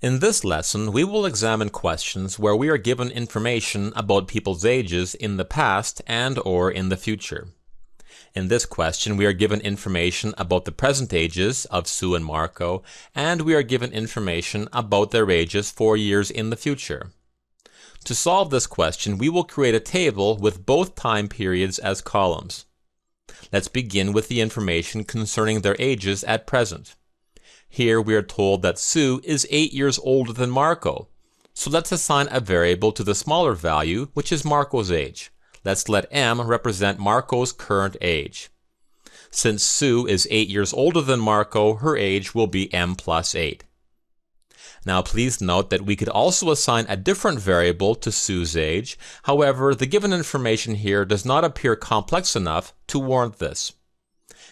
In this lesson, we will examine questions where we are given information about people's ages in the past and/or in the future. In this question, we are given information about the present ages of Sue and Marco, and we are given information about their ages 4 years in the future. To solve this question, we will create a table with both time periods as columns. Let's begin with the information concerning their ages at present. Here we are told that Sue is 8 years older than Marco. So let's assign a variable to the smaller value, which is Marco's age. Let's let m represent Marco's current age. Since Sue is 8 years older than Marco, her age will be m plus 8. Now please note that we could also assign a different variable to Sue's age. However, the given information here does not appear complex enough to warrant this.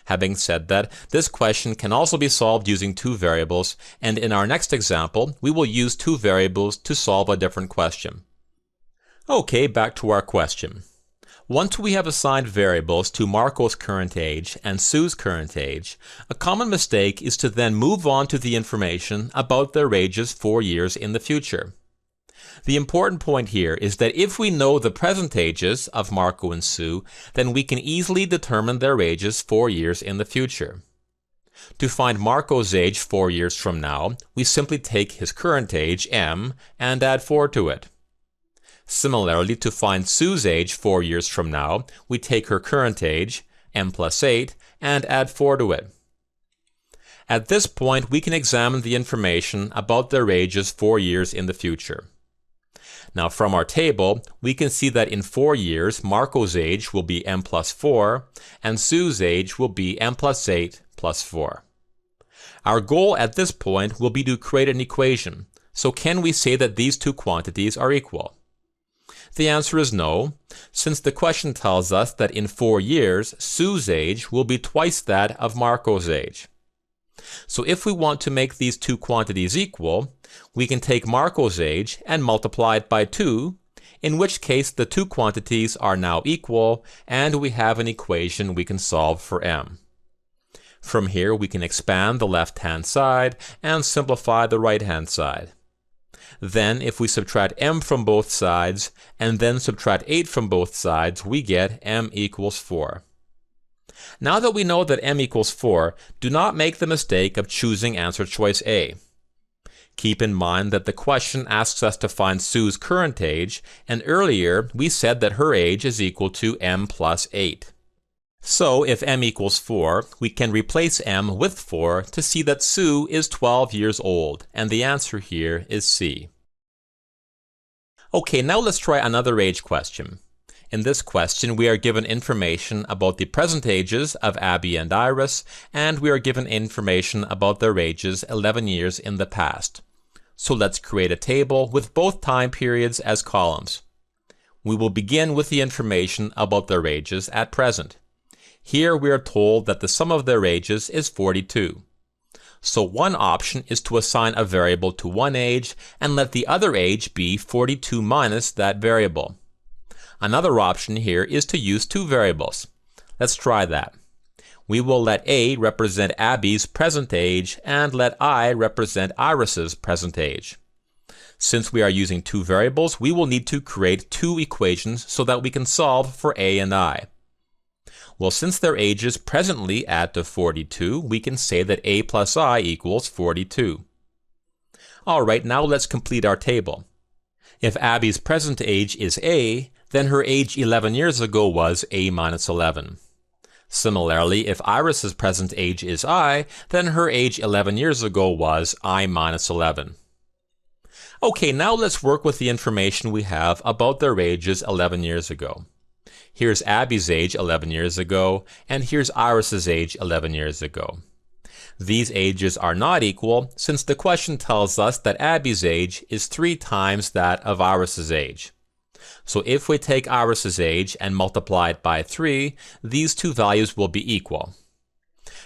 Having said that, this question can also be solved using two variables, and in our next example, we will use two variables to solve a different question. Okay, back to our question. Once we have assigned variables to Marco's current age and Sue's current age, a common mistake is to then move on to the information about their ages 4 years in the future. The important point here is that if we know the present ages of Marco and Sue, then we can easily determine their ages 4 years in the future. To find Marco's age 4 years from now, we simply take his current age, m, and add 4 to it. Similarly, to find Sue's age 4 years from now, we take her current age, m plus 8, and add 4 to it. At this point, we can examine the information about their ages 4 years in the future. Now from our table, we can see that in 4 years, Marco's age will be m plus 4, and Sue's age will be m plus 8 plus 4. Our goal at this point will be to create an equation. So can we say that these two quantities are equal? The answer is no, since the question tells us that in 4 years, Sue's age will be twice that of Marco's age. So if we want to make these two quantities equal, we can take Marco's age and multiply it by 2, in which case the two quantities are now equal, and we have an equation we can solve for m. From here we can expand the left-hand side and simplify the right-hand side. Then if we subtract m from both sides, and then subtract 8 from both sides, we get m equals 4. Now that we know that m equals 4, do not make the mistake of choosing answer choice A. Keep in mind that the question asks us to find Sue's current age, and earlier we said that her age is equal to m plus 8. So if m equals 4, we can replace m with 4 to see that Sue is 12 years old, and the answer here is C. Okay, now let's try another age question. In this question, we are given information about the present ages of Abby and Iris, and we are given information about their ages 11 years in the past. So let's create a table with both time periods as columns. We will begin with the information about their ages at present. Here we are told that the sum of their ages is 42. So one option is to assign a variable to one age and let the other age be 42 minus that variable. Another option here is to use two variables. Let's try that. We will let A represent Abby's present age and let I represent Iris's present age. Since we are using two variables, we will need to create two equations so that we can solve for A and I. Well, since their ages presently add to 42, we can say that A plus I equals 42. Alright, now let's complete our table. If Abby's present age is A, then her age 11 years ago was A minus 11. Similarly, if Iris's present age is I, then her age 11 years ago was I minus 11. Okay, now let's work with the information we have about their ages 11 years ago. Here's Abby's age 11 years ago, and here's Iris's age 11 years ago. These ages are not equal since the question tells us that Abby's age is 3 times that of Iris's age. So if we take Iris's age and multiply it by 3, these two values will be equal.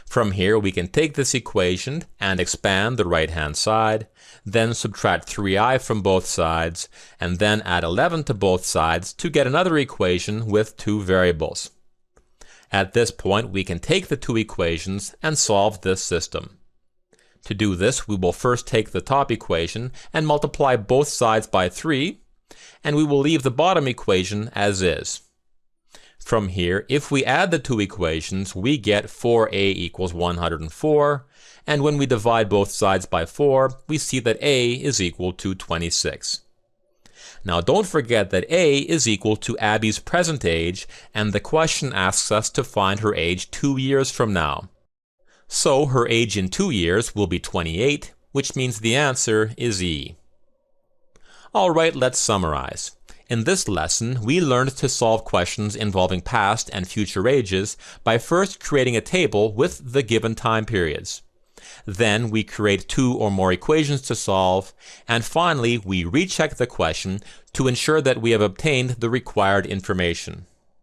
From here we can take this equation and expand the right-hand side, then subtract 3i from both sides, and then add 11 to both sides to get another equation with two variables. At this point we can take the two equations and solve this system. To do this, we will first take the top equation and multiply both sides by 3, and we will leave the bottom equation as is. From here, if we add the two equations, we get 4a equals 104, and when we divide both sides by 4, we see that a is equal to 26. Now don't forget that a is equal to Abby's present age, and the question asks us to find her age 2 years from now. So her age in 2 years will be 28, which means the answer is E. Alright, let's summarize. In this lesson, we learned to solve questions involving past and future ages by first creating a table with the given time periods. Then we create 2 or more equations to solve, and finally we recheck the question to ensure that we have obtained the required information.